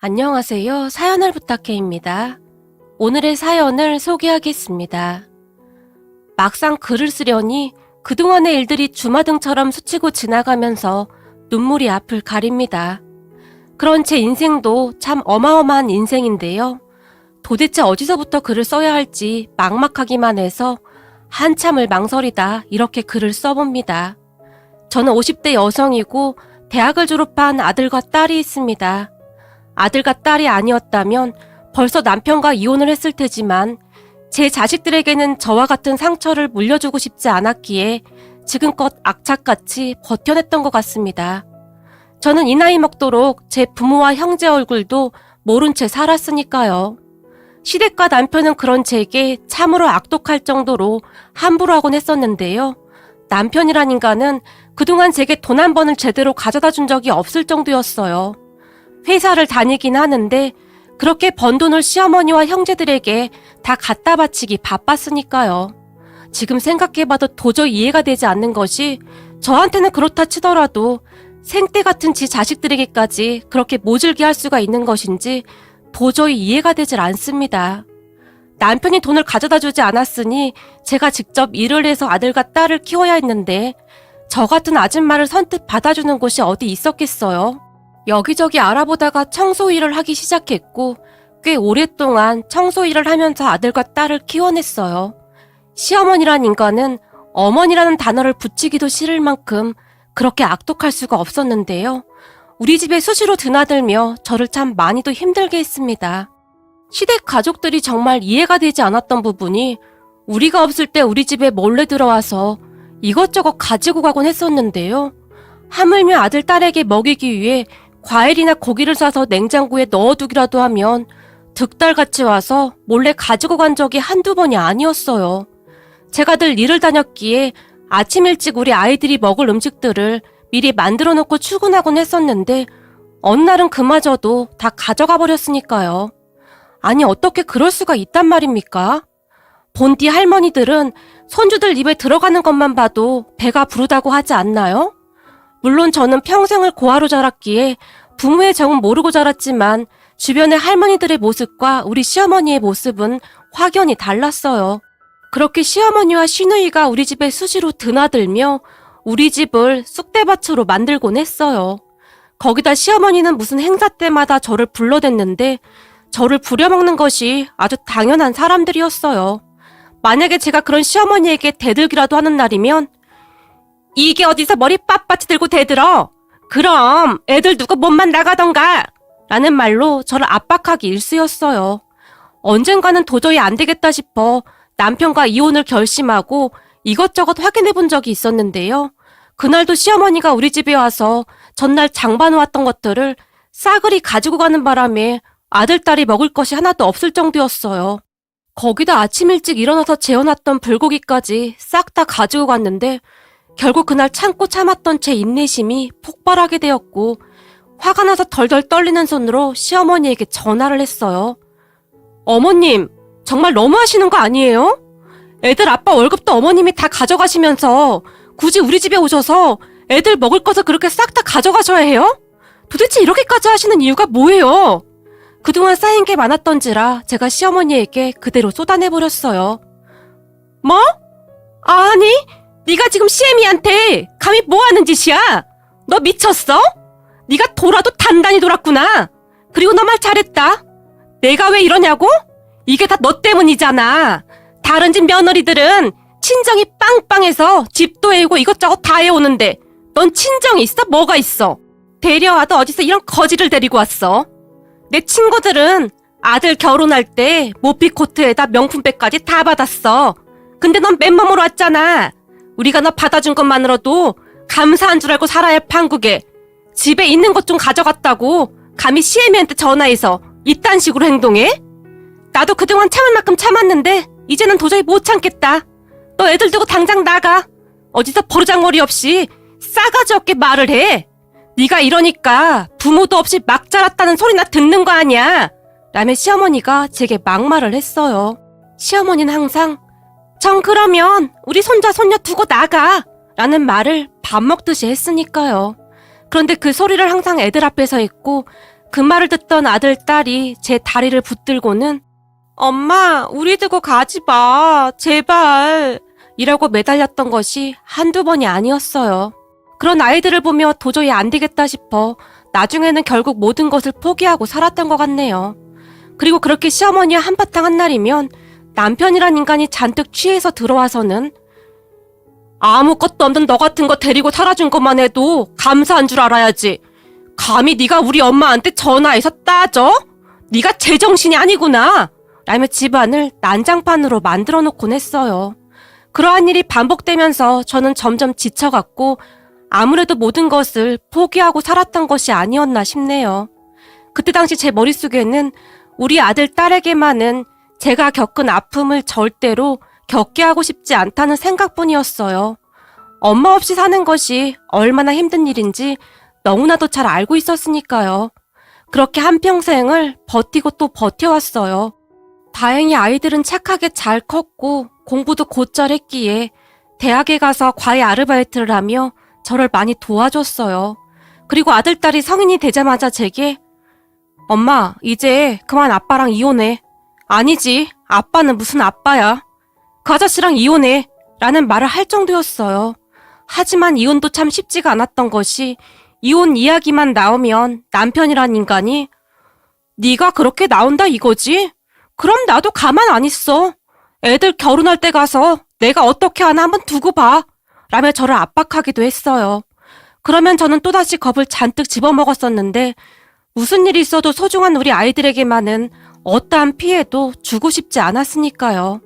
안녕하세요. 사연을 부탁해입니다. 오늘의 사연을 소개하겠습니다. 막상 글을 쓰려니 그동안의 일들이 주마등처럼 스치고 지나가면서 눈물이 앞을 가립니다. 그런 제 인생도 참 어마어마한 인생인데요. 도대체 어디서부터 글을 써야 할지 막막하기만 해서 한참을 망설이다 이렇게 글을 써봅니다. 저는 50대 여성이고 대학을 졸업한 아들과 딸이 있습니다. 아들과 딸이 아니었다면 벌써 남편과 이혼을 했을 테지만 제 자식들에게는 저와 같은 상처를 물려주고 싶지 않았기에 지금껏 악착같이 버텨냈던 것 같습니다. 저는 이 나이 먹도록 제 부모와 형제 얼굴도 모른 채 살았으니까요. 시댁과 남편은 그런 제게 참으로 악독할 정도로 함부로 하곤 했었는데요. 남편이란 인간은 그동안 제게 돈 한 번을 제대로 가져다 준 적이 없을 정도였어요. 회사를 다니긴 하는데 그렇게 번 돈을 시어머니와 형제들에게 다 갖다 바치기 바빴으니까요. 지금 생각해봐도 도저히 이해가 되지 않는 것이 저한테는 그렇다 치더라도 생떼 같은 지 자식들에게까지 그렇게 모질게 할 수가 있는 것인지 도저히 이해가 되질 않습니다. 남편이 돈을 가져다 주지 않았으니 제가 직접 일을 해서 아들과 딸을 키워야 했는데 저 같은 아줌마를 선뜻 받아주는 곳이 어디 있었겠어요? 여기저기 알아보다가 청소 일을 하기 시작했고 꽤 오랫동안 청소 일을 하면서 아들과 딸을 키워냈어요. 시어머니란 인간은 어머니라는 단어를 붙이기도 싫을 만큼 그렇게 악독할 수가 없었는데요. 우리 집에 수시로 드나들며 저를 참 많이도 힘들게 했습니다. 시댁 가족들이 정말 이해가 되지 않았던 부분이 우리가 없을 때 우리 집에 몰래 들어와서 이것저것 가지고 가곤 했었는데요. 하물며 아들, 딸에게 먹이기 위해 과일이나 고기를 사서 냉장고에 넣어두기라도 하면 득달같이 와서 몰래 가지고 간 적이 한두 번이 아니었어요. 제가 늘 일을 다녔기에 아침 일찍 우리 아이들이 먹을 음식들을 미리 만들어 놓고 출근하곤 했었는데 어느 날은 그마저도 다 가져가 버렸으니까요. 아니 어떻게 그럴 수가 있단 말입니까? 본디 할머니들은 손주들 입에 들어가는 것만 봐도 배가 부르다고 하지 않나요? 물론 저는 평생을 고아로 자랐기에 부모의 정은 모르고 자랐지만 주변의 할머니들의 모습과 우리 시어머니의 모습은 확연히 달랐어요. 그렇게 시어머니와 시누이가 우리 집에 수시로 드나들며 우리 집을 쑥대밭으로 만들곤 했어요. 거기다 시어머니는 무슨 행사 때마다 저를 불러댔는데 저를 부려먹는 것이 아주 당연한 사람들이었어요. 만약에 제가 그런 시어머니에게 대들기라도 하는 날이면 이게 어디서 머리 빳빳이 들고 대들어? 그럼 애들 두고 몸만 나가던가! 라는 말로 저를 압박하기 일쑤였어요. 언젠가는 도저히 안 되겠다 싶어 남편과 이혼을 결심하고 이것저것 확인해 본 적이 있었는데요. 그날도 시어머니가 우리 집에 와서 전날 장봐놓았던 것들을 싸그리 가지고 가는 바람에 아들, 딸이 먹을 것이 하나도 없을 정도였어요. 거기다 아침 일찍 일어나서 재워놨던 불고기까지 싹 다 가지고 갔는데 결국 그날 참고 참았던 제 인내심이 폭발하게 되었고 화가 나서 덜덜 떨리는 손으로 시어머니에게 전화를 했어요. 어머님, 정말 너무하시는 거 아니에요? 애들 아빠 월급도 어머님이 다 가져가시면서 굳이 우리 집에 오셔서 애들 먹을 것을 그렇게 싹 다 가져가셔야 해요? 도대체 이렇게까지 하시는 이유가 뭐예요? 그동안 쌓인 게 많았던지라 제가 시어머니에게 그대로 쏟아내버렸어요. 뭐? 아니, 네가 지금 시애미한테 감히 뭐 하는 짓이야? 너 미쳤어? 네가 돌아도 단단히 돌았구나. 그리고 너 말 잘했다. 내가 왜 이러냐고? 이게 다 너 때문이잖아. 다른 집 며느리들은 친정이 빵빵해서 집도 해오고 이것저것 다 해오는데 넌 친정이 있어? 뭐가 있어? 데려와도 어디서 이런 거지를 데리고 왔어? 내 친구들은 아들 결혼할 때 모피코트에다 명품백까지 다 받았어. 근데 넌 맨몸으로 왔잖아. 우리가 너 받아준 것만으로도 감사한 줄 알고 살아야 할 판국에 집에 있는 것 좀 가져갔다고 감히 시애미한테 전화해서 이딴 식으로 행동해? 나도 그동안 참을 만큼 참았는데 이제는 도저히 못 참겠다. 너 애들 두고 당장 나가. 어디서 버르장머리 없이 싸가지 없게 말을 해. 네가 이러니까 부모도 없이 막 자랐다는 소리나 듣는 거 아니야. 라며 시어머니가 제게 막말을 했어요. 시어머니는 항상 정 그러면 우리 손자 손녀 두고 나가 라는 말을 밥 먹듯이 했으니까요. 그런데 그 소리를 항상 애들 앞에서 했고 그 말을 듣던 아들, 딸이 제 다리를 붙들고는 엄마, 우리 두고 가지 마, 제발 이라고 매달렸던 것이 한두 번이 아니었어요. 그런 아이들을 보며 도저히 안 되겠다 싶어 나중에는 결국 모든 것을 포기하고 살았던 것 같네요. 그리고 그렇게 시어머니와 한바탕 한 날이면 남편이란 인간이 잔뜩 취해서 들어와서는 아무것도 없는 너 같은 거 데리고 살아준 것만 해도 감사한 줄 알아야지. 감히 네가 우리 엄마한테 전화해서 따져? 네가 제정신이 아니구나. 라며 집안을 난장판으로 만들어 놓곤 했어요. 그러한 일이 반복되면서 저는 점점 지쳐갔고 아무래도 모든 것을 포기하고 살았던 것이 아니었나 싶네요. 그때 당시 제 머릿속에는 우리 아들, 딸에게만은 제가 겪은 아픔을 절대로 겪게 하고 싶지 않다는 생각뿐이었어요. 엄마 없이 사는 것이 얼마나 힘든 일인지 너무나도 잘 알고 있었으니까요. 그렇게 한평생을 버티고 또 버텨왔어요. 다행히 아이들은 착하게 잘 컸고 공부도 곧잘 했기에 대학에 가서 과외 아르바이트를 하며 저를 많이 도와줬어요. 그리고 아들, 딸이 성인이 되자마자 제게 엄마, 이제 그만 아빠랑 이혼해. 아니지, 아빠는 무슨 아빠야. 그 아저씨랑 이혼해. 라는 말을 할 정도였어요. 하지만 이혼도 참 쉽지가 않았던 것이 이혼 이야기만 나오면 남편이란 인간이 네가 그렇게 나온다 이거지? 그럼 나도 가만 안 있어. 애들 결혼할 때 가서 내가 어떻게 하나 한번 두고 봐. 라며 저를 압박하기도 했어요. 그러면 저는 또다시 겁을 잔뜩 집어먹었었는데 무슨 일이 있어도 소중한 우리 아이들에게만은 어떠한 피해도 주고 싶지 않았으니까요.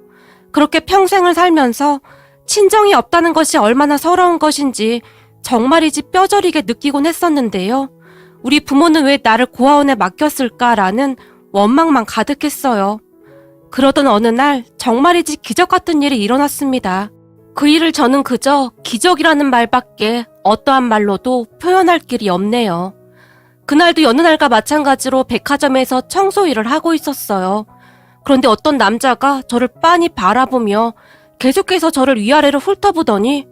그렇게 평생을 살면서 친정이 없다는 것이 얼마나 서러운 것인지 정말이지 뼈저리게 느끼곤 했었는데요. 우리 부모는 왜 나를 고아원에 맡겼을까라는 원망만 가득했어요. 그러던 어느 날 정말이지 기적 같은 일이 일어났습니다. 그 일을 저는 그저 기적이라는 말밖에 어떠한 말로도 표현할 길이 없네요. 그날도 여느 날과 마찬가지로 백화점에서 청소 일을 하고 있었어요. 그런데 어떤 남자가 저를 빤히 바라보며 계속해서 저를 위아래로 훑어보더니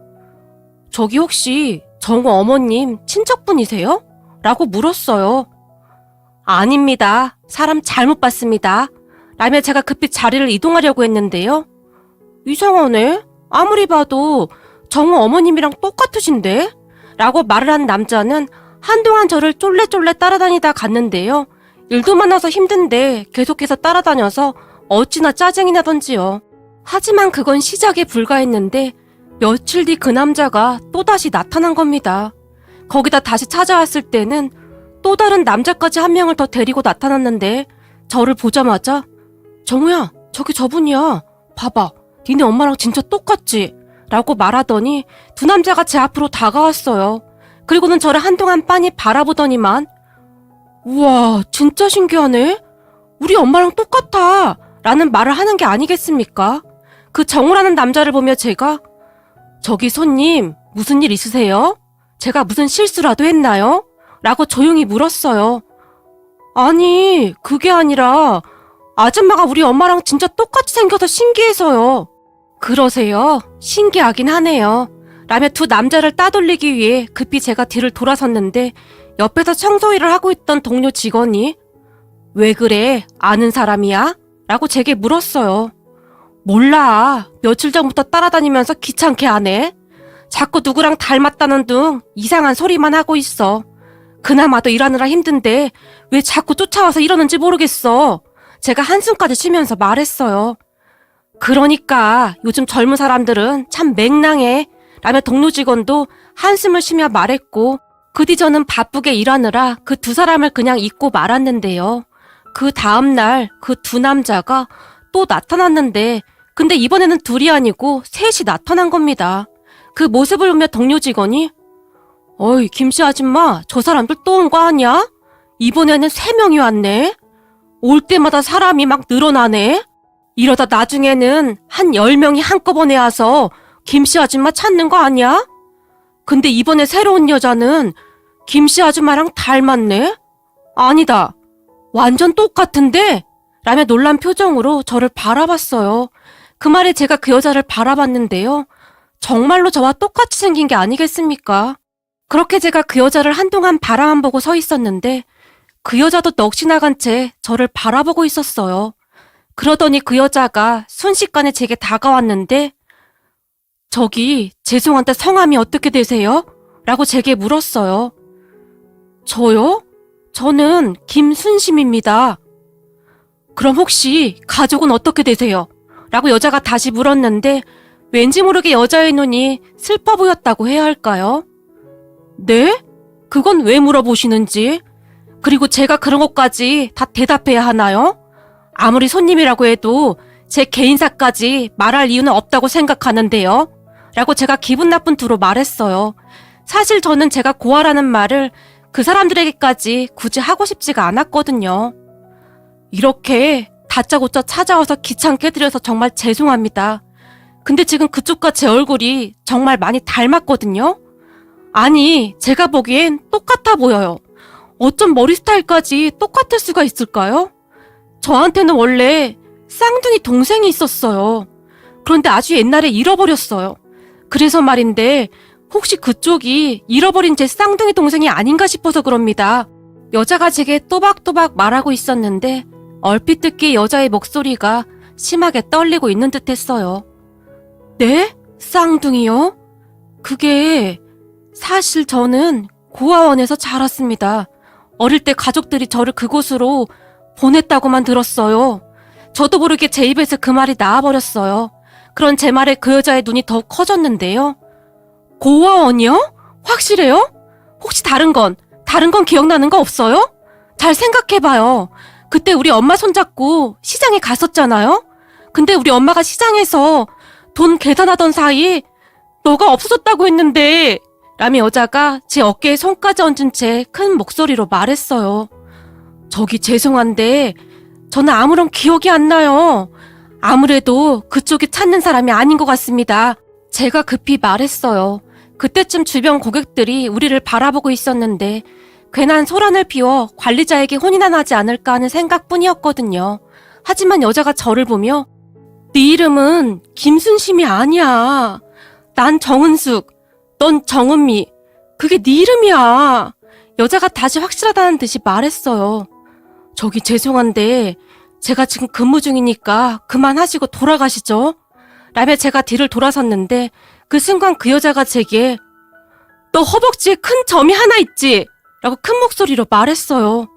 저기 혹시 정우 어머님 친척분이세요? 라고 물었어요. 아닙니다. 사람 잘못 봤습니다. 라며 제가 급히 자리를 이동하려고 했는데요. 이상하네. 아무리 봐도 정우 어머님이랑 똑같으신데? 라고 말을 한 남자는 한동안 저를 쫄래쫄래 따라다니다 갔는데요. 일도 많아서 힘든데 계속해서 따라다녀서 어찌나 짜증이 나던지요. 하지만 그건 시작에 불과했는데 며칠 뒤 그 남자가 또다시 나타난 겁니다. 거기다 다시 찾아왔을 때는 또 다른 남자까지 한 명을 더 데리고 나타났는데 저를 보자마자 정우야, 저기 저분이야. 봐봐, 니네 엄마랑 진짜 똑같지? 라고 말하더니 두 남자가 제 앞으로 다가왔어요. 그리고는 저를 한동안 빤히 바라보더니만 우와, 진짜 신기하네? 우리 엄마랑 똑같아! 라는 말을 하는 게 아니겠습니까? 그 정우라는 남자를 보며 제가 저기 손님, 무슨 일 있으세요? 제가 무슨 실수라도 했나요? 라고 조용히 물었어요. 아니, 그게 아니라 아줌마가 우리 엄마랑 진짜 똑같이 생겨서 신기해서요. 그러세요? 신기하긴 하네요. 라며 두 남자를 따돌리기 위해 급히 제가 뒤를 돌아섰는데 옆에서 청소일을 하고 있던 동료 직원이 왜 그래? 아는 사람이야? 라고 제게 물었어요. 몰라. 며칠 전부터 따라다니면서 귀찮게 하네. 자꾸 누구랑 닮았다는 둥 이상한 소리만 하고 있어. 그나마도 일하느라 힘든데 왜 자꾸 쫓아와서 이러는지 모르겠어. 제가 한숨까지 쉬면서 말했어요. 그러니까 요즘 젊은 사람들은 참 맹랑해. 라며 동료 직원도 한숨을 쉬며 말했고 그 뒤 저는 바쁘게 일하느라 그 두 사람을 그냥 잊고 말았는데요. 그 다음날 그 두 남자가 또 나타났는데 근데 이번에는 둘이 아니고 셋이 나타난 겁니다. 그 모습을 보며 동료 직원이 어이 김씨 아줌마 저 사람들 또 온 거 아니야? 이번에는 3명이 왔네. 올 때마다 사람이 막 늘어나네. 이러다 나중에는 한 10명이 한꺼번에 와서 김씨 아줌마 찾는 거 아니야? 근데 이번에 새로운 여자는 김씨 아줌마랑 닮았네? 아니다. 완전 똑같은데? 라며 놀란 표정으로 저를 바라봤어요. 그 말에 제가 그 여자를 바라봤는데요. 정말로 저와 똑같이 생긴 게 아니겠습니까? 그렇게 제가 그 여자를 한동안 바라만 보고 서 있었는데 그 여자도 넋이 나간 채 저를 바라보고 있었어요. 그러더니 그 여자가 순식간에 제게 다가왔는데 저기 죄송한데 성함이 어떻게 되세요? 라고 제게 물었어요. 저요? 저는 김순심입니다. 그럼 혹시 가족은 어떻게 되세요? 라고 여자가 다시 물었는데 왠지 모르게 여자의 눈이 슬퍼 보였다고 해야 할까요? 네? 그건 왜 물어보시는지? 그리고 제가 그런 것까지 다 대답해야 하나요? 아무리 손님이라고 해도 제 개인사까지 말할 이유는 없다고 생각하는데요. 라고 제가 기분 나쁜 투로 말했어요. 사실 저는 제가 고아라는 말을 그 사람들에게까지 굳이 하고 싶지가 않았거든요. 이렇게 다짜고짜 찾아와서 귀찮게 해드려서 정말 죄송합니다. 근데 지금 그쪽과 제 얼굴이 정말 많이 닮았거든요? 아니, 제가 보기엔 똑같아 보여요. 어쩜 머리 스타일까지 똑같을 수가 있을까요? 저한테는 원래 쌍둥이 동생이 있었어요. 그런데 아주 옛날에 잃어버렸어요. 그래서 말인데 혹시 그쪽이 잃어버린 제 쌍둥이 동생이 아닌가 싶어서 그럽니다. 여자가 제게 또박또박 말하고 있었는데 얼핏 듣기에 여자의 목소리가 심하게 떨리고 있는 듯 했어요. 네? 쌍둥이요? 그게 사실 저는 고아원에서 자랐습니다. 어릴 때 가족들이 저를 그곳으로 보냈다고만 들었어요. 저도 모르게 제 입에서 그 말이 나와버렸어요. 그런 제 말에 그 여자의 눈이 더욱 커졌는데요. 고아원이요? 확실해요? 혹시 다른 건 기억나는 거 없어요? 잘 생각해봐요. 그때 우리 엄마 손잡고 시장에 갔었잖아요? 근데 우리 엄마가 시장에서 돈 계산하던 사이 너가 없어졌다고 했는데 라며 여자가 제 어깨에 손까지 얹은 채 큰 목소리로 말했어요. 저기 죄송한데 저는 아무런 기억이 안 나요. 아무래도 그쪽이 찾는 사람이 아닌 것 같습니다. 제가 급히 말했어요. 그때쯤 주변 고객들이 우리를 바라보고 있었는데 괜한 소란을 피워 관리자에게 혼이나 나지 않을까 하는 생각뿐이었거든요. 하지만 여자가 저를 보며 네 이름은 김순심이 아니야. 난 정은숙, 넌 정은미. 그게 네 이름이야. 여자가 다시 확실하다는 듯이 말했어요. 저기 죄송한데 제가 지금 근무 중이니까 그만하시고 돌아가시죠. 라며 제가 뒤를 돌아섰는데 그 순간 그 여자가 제게 너 허벅지에 큰 점이 하나 있지? 라고 큰 목소리로 말했어요.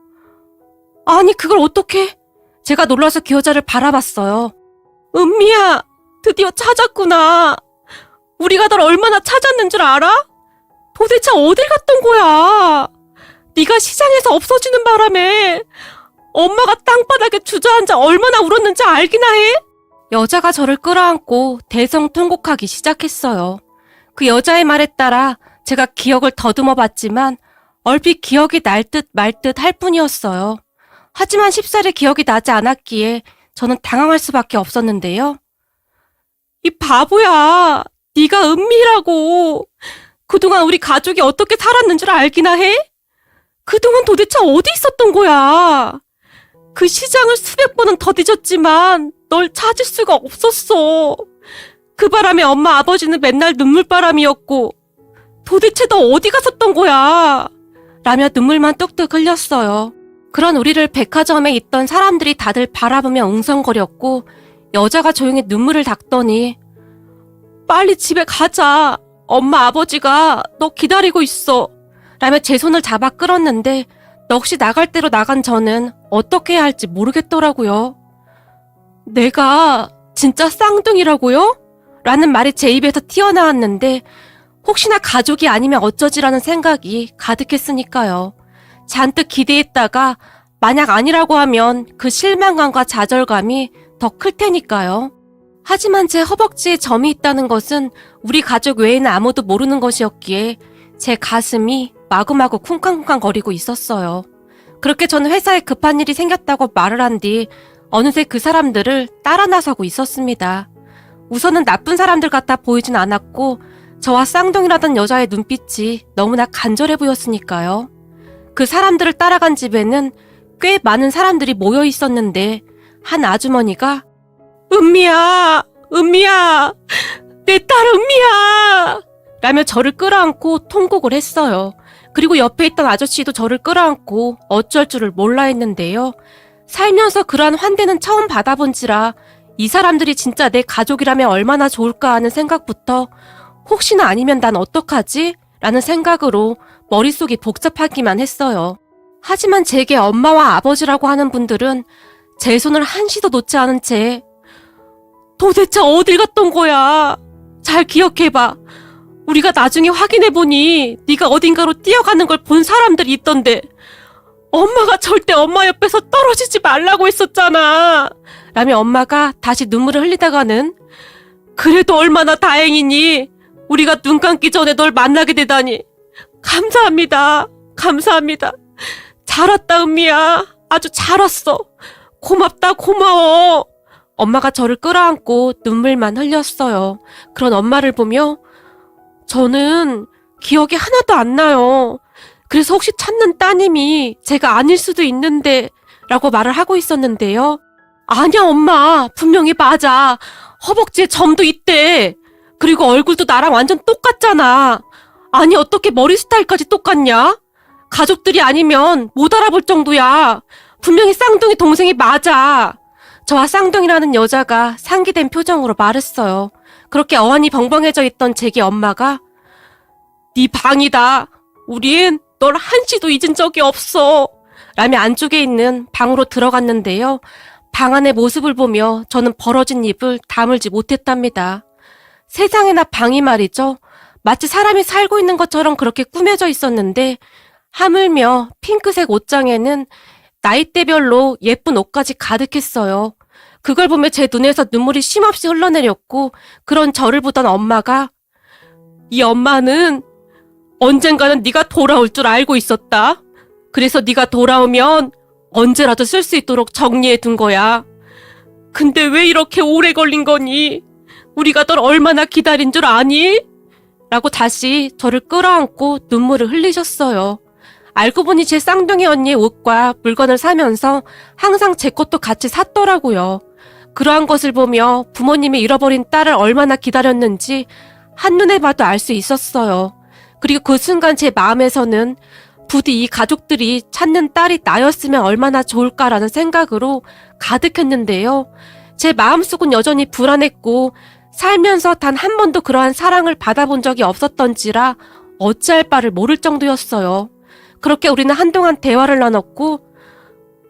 아니 그걸 어떻게? 제가 놀라서 그 여자를 바라봤어요. 은미야, 드디어 찾았구나. 우리가 널 얼마나 찾았는 줄 알아? 도대체 어딜 갔던 거야? 네가 시장에서 없어지는 바람에 엄마가 땅바닥에 주저앉아 얼마나 울었는지 알기나 해? 여자가 저를 끌어안고 대성통곡하기 시작했어요. 그 여자의 말에 따라 제가 기억을 더듬어 봤지만 얼핏 기억이 날 듯 말 듯 할 뿐이었어요. 하지만 쉽사리 기억이 나지 않았기에 저는 당황할 수밖에 없었는데요. 이 바보야, 네가 은미라고. 그동안 우리 가족이 어떻게 살았는 줄 알기나 해? 그동안 도대체 어디 있었던 거야? 그 시장을 수백 번은 더 뒤졌지만 널 찾을 수가 없었어. 그 바람에 엄마 아버지는 맨날 눈물바람이었고 도대체 너 어디 갔었던 거야? 라며 눈물만 뚝뚝 흘렸어요. 그런 우리를 백화점에 있던 사람들이 다들 바라보며 웅성거렸고 여자가 조용히 눈물을 닦더니 빨리 집에 가자. 엄마 아버지가 너 기다리고 있어. 라며 제 손을 잡아 끌었는데 넋이 나갈 대로 나간 저는 어떻게 해야 할지 모르겠더라고요. 내가 진짜 쌍둥이라고요? 라는 말이 제 입에서 튀어나왔는데 혹시나 가족이 아니면 어쩌지라는 생각이 가득했으니까요. 잔뜩 기대했다가 만약 아니라고 하면 그 실망감과 좌절감이 더 클 테니까요. 하지만 제 허벅지에 점이 있다는 것은 우리 가족 외에는 아무도 모르는 것이었기에 제 가슴이 마구마구 쿵쾅쿵쾅 거리고 있었어요. 그렇게 저는 회사에 급한 일이 생겼다고 말을 한 뒤 어느새 그 사람들을 따라 나서고 있었습니다. 우선은 나쁜 사람들 같아 보이진 않았고 저와 쌍둥이라던 여자의 눈빛이 너무나 간절해 보였으니까요. 그 사람들을 따라간 집에는 꽤 많은 사람들이 모여 있었는데 한 아주머니가 은미야, 은미야, 내 딸 은미야! 라며 저를 끌어안고 통곡을 했어요. 그리고 옆에 있던 아저씨도 저를 끌어안고 어쩔 줄을 몰라 했는데요. 살면서 그러한 환대는 처음 받아본지라 이 사람들이 진짜 내 가족이라면 얼마나 좋을까 하는 생각부터 혹시나 아니면 난 어떡하지? 라는 생각으로 머릿속이 복잡하기만 했어요. 하지만 제게 엄마와 아버지라고 하는 분들은 제 손을 한시도 놓지 않은 채 도대체 어딜 갔던 거야? 잘 기억해봐. 우리가 나중에 확인해보니 네가 어딘가로 뛰어가는 걸 본 사람들이 있던데 엄마가 절대 엄마 옆에서 떨어지지 말라고 했었잖아. 라며 엄마가 다시 눈물을 흘리다가는 그래도 얼마나 다행이니 우리가 눈 감기 전에 널 만나게 되다니. 감사합니다. 감사합니다. 잘 왔다 은미야. 아주 잘 왔어. 고맙다 고마워. 엄마가 저를 끌어안고 눈물만 흘렸어요. 그런 엄마를 보며 저는 기억이 하나도 안 나요. 그래서 혹시 찾는 따님이 제가 아닐 수도 있는데 라고 말을 하고 있었는데요. 아니야 엄마 분명히 맞아. 허벅지에 점도 있대. 그리고 얼굴도 나랑 완전 똑같잖아. 아니 어떻게 머리 스타일까지 똑같냐? 가족들이 아니면 못 알아볼 정도야. 분명히 쌍둥이 동생이 맞아. 저와 쌍둥이라는 여자가 상기된 표정으로 말했어요. 그렇게 어안이 벙벙해져 있던 제기 엄마가 네 방이다. 우린 널 한시도 잊은 적이 없어. 라며 안쪽에 있는 방으로 들어갔는데요. 방 안의 모습을 보며 저는 벌어진 입을 다물지 못했답니다. 세상에나 방이 말이죠. 마치 사람이 살고 있는 것처럼 그렇게 꾸며져 있었는데 하물며 핑크색 옷장에는 나이대별로 예쁜 옷까지 가득했어요. 그걸 보며 제 눈에서 눈물이 쉼없이 흘러내렸고 그런 저를 보던 엄마가 이 엄마는 언젠가는 네가 돌아올 줄 알고 있었다. 그래서 네가 돌아오면 언제라도 쓸 수 있도록 정리해 둔 거야. 근데 왜 이렇게 오래 걸린 거니? 우리가 널 얼마나 기다린 줄 아니? 라고 다시 저를 끌어안고 눈물을 흘리셨어요. 알고 보니 제 쌍둥이 언니의 옷과 물건을 사면서 항상 제 것도 같이 샀더라고요. 그러한 것을 보며 부모님이 잃어버린 딸을 얼마나 기다렸는지 한눈에 봐도 알 수 있었어요. 그리고 그 순간 제 마음에서는 부디 이 가족들이 찾는 딸이 나였으면 얼마나 좋을까라는 생각으로 가득했는데요. 제 마음속은 여전히 불안했고 살면서 단 한 번도 그러한 사랑을 받아본 적이 없었던지라 어찌할 바를 모를 정도였어요. 그렇게 우리는 한동안 대화를 나눴고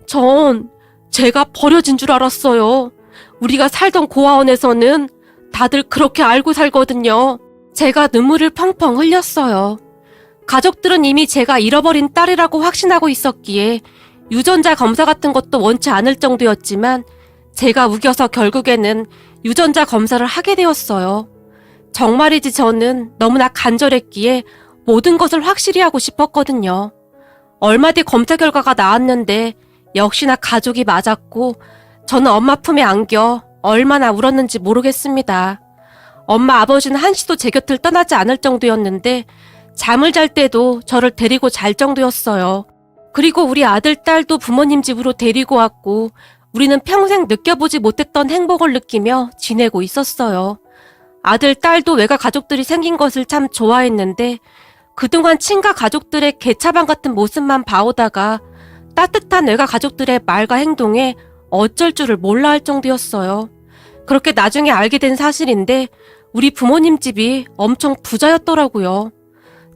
전 제가 버려진 줄 알았어요. 우리가 살던 고아원에서는 다들 그렇게 알고 살거든요. 제가 눈물을 펑펑 흘렸어요. 가족들은 이미 제가 잃어버린 딸이라고 확신하고 있었기에 유전자 검사 같은 것도 원치 않을 정도였지만 제가 우겨서 결국에는 유전자 검사를 하게 되었어요. 정말이지 저는 너무나 간절했기에 모든 것을 확실히 하고 싶었거든요. 얼마 뒤 검사 결과가 나왔는데 역시나 가족이 맞았고 저는 엄마 품에 안겨 얼마나 울었는지 모르겠습니다. 엄마 아버지는 한시도 제 곁을 떠나지 않을 정도였는데 잠을 잘 때도 저를 데리고 잘 정도였어요. 그리고 우리 아들, 딸도 부모님 집으로 데리고 왔고 우리는 평생 느껴보지 못했던 행복을 느끼며 지내고 있었어요. 아들, 딸도 외가 가족들이 생긴 것을 참 좋아했는데 그동안 친가 가족들의 개차반 같은 모습만 봐오다가 따뜻한 외가 가족들의 말과 행동에 어쩔 줄을 몰라 할 정도였어요. 그렇게 나중에 알게 된 사실인데 우리 부모님 집이 엄청 부자였더라고요.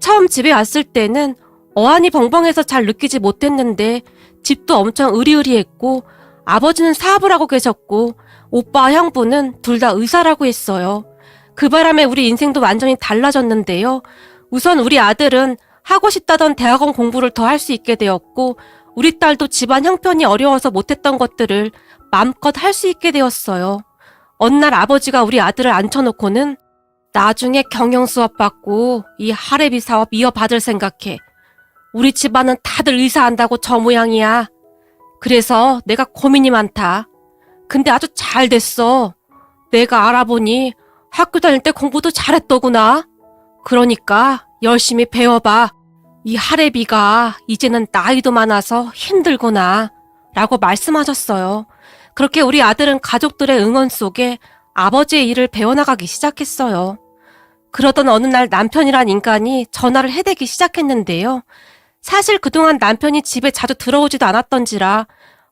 처음 집에 왔을 때는 어안이 벙벙해서 잘 느끼지 못했는데 집도 엄청 으리으리했고 아버지는 사업을 하고 계셨고 오빠와 형부는 둘 다 의사라고 했어요. 그 바람에 우리 인생도 완전히 달라졌는데요. 우선 우리 아들은 하고 싶다던 대학원 공부를 더 할 수 있게 되었고 우리 딸도 집안 형편이 어려워서 못했던 것들을 마음껏 할 수 있게 되었어요. 어느 날 아버지가 우리 아들을 앉혀놓고는 나중에 경영 수업 받고 이 할애비 사업 이어받을 생각해. 우리 집안은 다들 의사 한다고 저 모양이야. 그래서 내가 고민이 많다. 근데 아주 잘 됐어. 내가 알아보니 학교 다닐 때 공부도 잘했더구나. 그러니까 열심히 배워봐. 이 할애비가 이제는 나이도 많아서 힘들구나. 라고 말씀하셨어요. 그렇게 우리 아들은 가족들의 응원 속에 아버지의 일을 배워나가기 시작했어요. 그러던 어느 날 남편이란 인간이 전화를 해대기 시작했는데요. 사실 그동안 남편이 집에 자주 들어오지도 않았던지라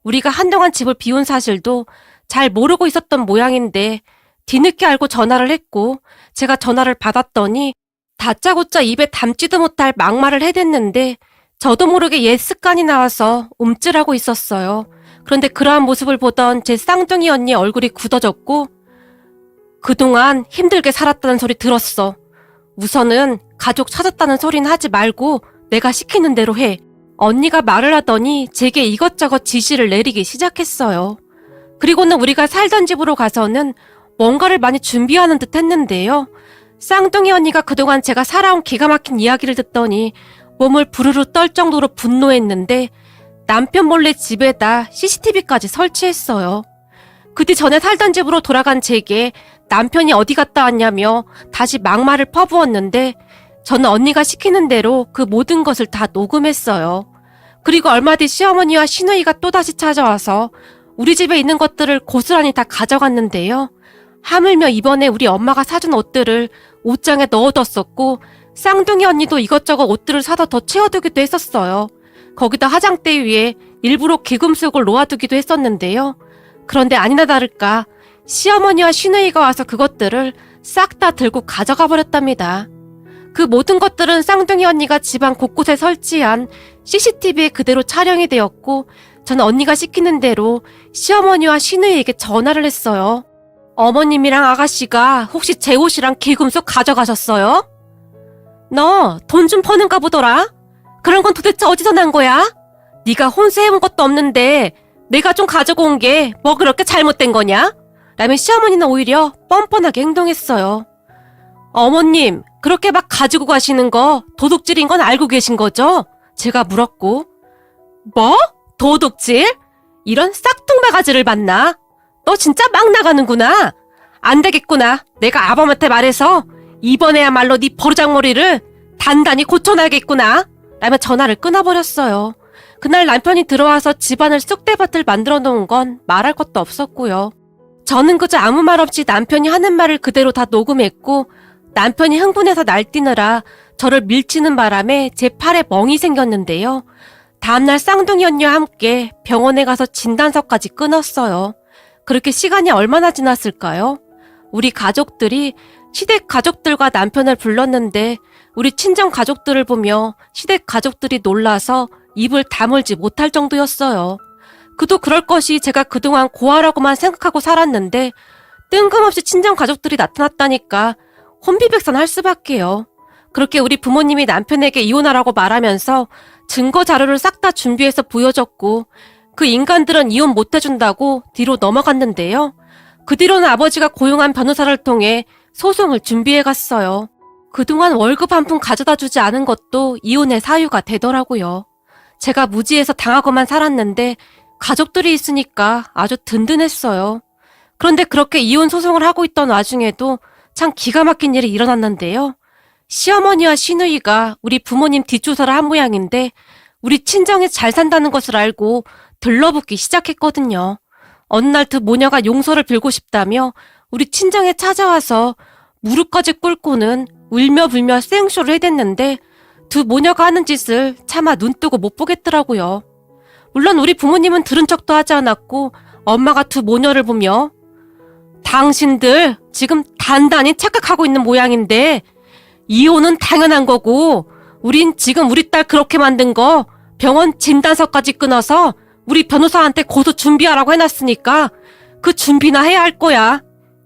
우리가 한동안 집을 비운 사실도 잘 모르고 있었던 모양인데 뒤늦게 알고 전화를 했고 제가 전화를 받았더니 다짜고짜 입에 담지도 못할 막말을 해댔는데 저도 모르게 옛 습관이 나와서 움찔하고 있었어요. 그런데 그러한 모습을 보던 제 쌍둥이 언니 얼굴이 굳어졌고 그동안 힘들게 살았다는 소리 들었어. 우선은 가족 찾았다는 소리는 하지 말고 내가 시키는 대로 해. 언니가 말을 하더니 제게 이것저것 지시를 내리기 시작했어요. 그리고는 우리가 살던 집으로 가서는 뭔가를 많이 준비하는 듯 했는데요. 쌍둥이 언니가 그동안 제가 살아온 기가 막힌 이야기를 듣더니 몸을 부르르 떨 정도로 분노했는데 남편 몰래 집에다 CCTV까지 설치했어요. 그 뒤 전에 살던 집으로 돌아간 제게 남편이 어디 갔다 왔냐며 다시 막말을 퍼부었는데 저는 언니가 시키는 대로 그 모든 것을 다 녹음했어요. 그리고 얼마 뒤 시어머니와 시누이가 또다시 찾아와서 우리 집에 있는 것들을 고스란히 다 가져갔는데요. 하물며 이번에 우리 엄마가 사준 옷들을 옷장에 넣어뒀었고 쌍둥이 언니도 이것저것 옷들을 사다 더 채워두기도 했었어요. 거기다 화장대 위에 일부러 기금속을 놓아두기도 했었는데요. 그런데 아니나 다를까 시어머니와 시누이가 와서 그것들을 싹 다 들고 가져가 버렸답니다. 그 모든 것들은 쌍둥이 언니가 집안 곳곳에 설치한 CCTV에 그대로 촬영이 되었고 저는 언니가 시키는 대로 시어머니와 시누이에게 전화를 했어요. 어머님이랑 아가씨가 혹시 제 옷이랑 기금속 가져가셨어요? 너 돈 좀 퍼는가 보더라? 그런 건 도대체 어디서 난 거야? 네가 혼수해본 것도 없는데 내가 좀 가지고 온 게 뭐 그렇게 잘못된 거냐? 라며 시어머니는 오히려 뻔뻔하게 행동했어요. 어머님, 그렇게 막 가지고 가시는 거 도둑질인 건 알고 계신 거죠? 제가 물었고. 뭐? 도둑질? 이런 싹퉁바가지를 봤나? 너 진짜 막 나가는구나. 안 되겠구나. 내가 아범한테 말해서 이번에야말로 네 버르장머리를 단단히 고쳐놔야겠구나. 라며 전화를 끊어버렸어요. 그날 남편이 들어와서 집안을 쑥대밭을 만들어 놓은 건 말할 것도 없었고요. 저는 그저 아무 말 없이 남편이 하는 말을 그대로 다 녹음했고 남편이 흥분해서 날뛰느라 저를 밀치는 바람에 제 팔에 멍이 생겼는데요. 다음날 쌍둥이 언니와 함께 병원에 가서 진단서까지 끊었어요. 그렇게 시간이 얼마나 지났을까요? 우리 가족들이 시댁 가족들과 남편을 불렀는데 우리 친정 가족들을 보며 시댁 가족들이 놀라서 입을 다물지 못할 정도였어요. 그도 그럴 것이 제가 그동안 고아라고만 생각하고 살았는데 뜬금없이 친정 가족들이 나타났다니까 혼비백산할 수밖에요. 그렇게 우리 부모님이 남편에게 이혼하라고 말하면서 증거 자료를 싹 다 준비해서 보여줬고 그 인간들은 이혼 못해준다고 뒤로 넘어갔는데요. 그 뒤로는 아버지가 고용한 변호사를 통해 소송을 준비해갔어요. 그동안 월급 한 푼 가져다 주지 않은 것도 이혼의 사유가 되더라고요. 제가 무지해서 당하고만 살았는데 가족들이 있으니까 아주 든든했어요. 그런데 그렇게 이혼 소송을 하고 있던 와중에도 참 기가 막힌 일이 일어났는데요. 시어머니와 시누이가 우리 부모님 뒷조사를 한 모양인데 우리 친정이 잘 산다는 것을 알고 들러붙기 시작했거든요. 어느 날 두 모녀가 용서를 빌고 싶다며 우리 친정에 찾아와서 무릎까지 꿇고는 울며 불며 생쇼를 해댔는데 두 모녀가 하는 짓을 차마 눈뜨고 못 보겠더라고요. 물론 우리 부모님은 들은 척도 하지 않았고 엄마가 두 모녀를 보며 당신들 지금 단단히 착각하고 있는 모양인데 이혼은 당연한 거고 우린 지금 우리 딸 그렇게 만든 거 병원 진단서까지 끊어서 우리 변호사한테 고소 준비하라고 해놨으니까 그 준비나 해야 할 거야.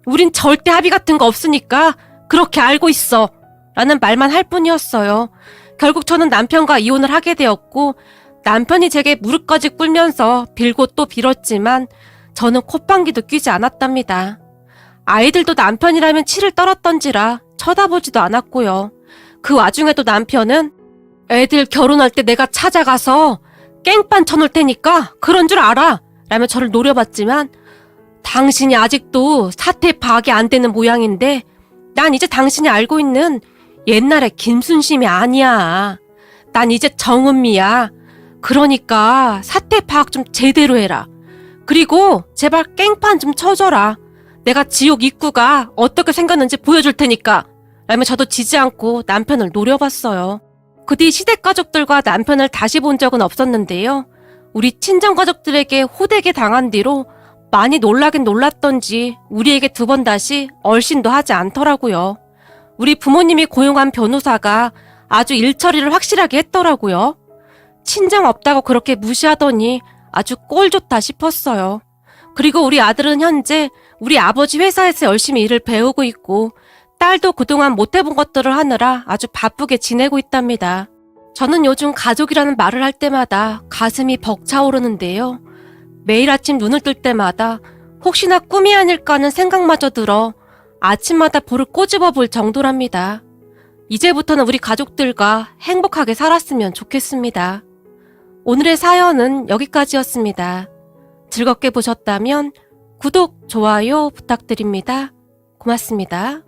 우린 절대 합의 같은 거 없으니까 그렇게 알고 있어. 라는 말만 할 뿐이었어요. 결국 저는 남편과 이혼을 하게 되었고 남편이 제게 무릎까지 꿇면서 빌고 또 빌었지만 저는 콧방귀도 뀌지 않았답니다. 아이들도 남편이라면 치를 떨었던지라 쳐다보지도 않았고요. 그 와중에도 남편은 애들 결혼할 때 내가 찾아가서 깽판 쳐놓을 테니까 그런 줄 알아 라며 저를 노려봤지만 당신이 아직도 사태 파악이 안 되는 모양인데 난 이제 당신이 알고 있는 옛날의 김순심이 아니야. 난 이제 정은미야. 그러니까 사태 파악 좀 제대로 해라. 그리고 제발 깽판 좀 쳐줘라. 내가 지옥 입구가 어떻게 생겼는지 보여줄 테니까 왜냐면 저도 지지 않고 남편을 노려봤어요. 그 뒤 시댁 가족들과 남편을 다시 본 적은 없었는데요. 우리 친정 가족들에게 호되게 당한 뒤로 많이 놀라긴 놀랐던지 우리에게 2번 다시 얼씬도 하지 않더라고요. 우리 부모님이 고용한 변호사가 아주 일 처리를 확실하게 했더라고요. 친정 없다고 그렇게 무시하더니 아주 꼴 좋다 싶었어요. 그리고 우리 아들은 현재 우리 아버지 회사에서 열심히 일을 배우고 있고 딸도 그동안 못 해본 것들을 하느라 아주 바쁘게 지내고 있답니다. 저는 요즘 가족이라는 말을 할 때마다 가슴이 벅차오르는데요. 매일 아침 눈을 뜰 때마다 혹시나 꿈이 아닐까 하는 생각마저 들어 아침마다 볼을 꼬집어 볼 정도랍니다. 이제부터는 우리 가족들과 행복하게 살았으면 좋겠습니다. 오늘의 사연은 여기까지였습니다. 즐겁게 보셨다면 구독, 좋아요 부탁드립니다. 고맙습니다.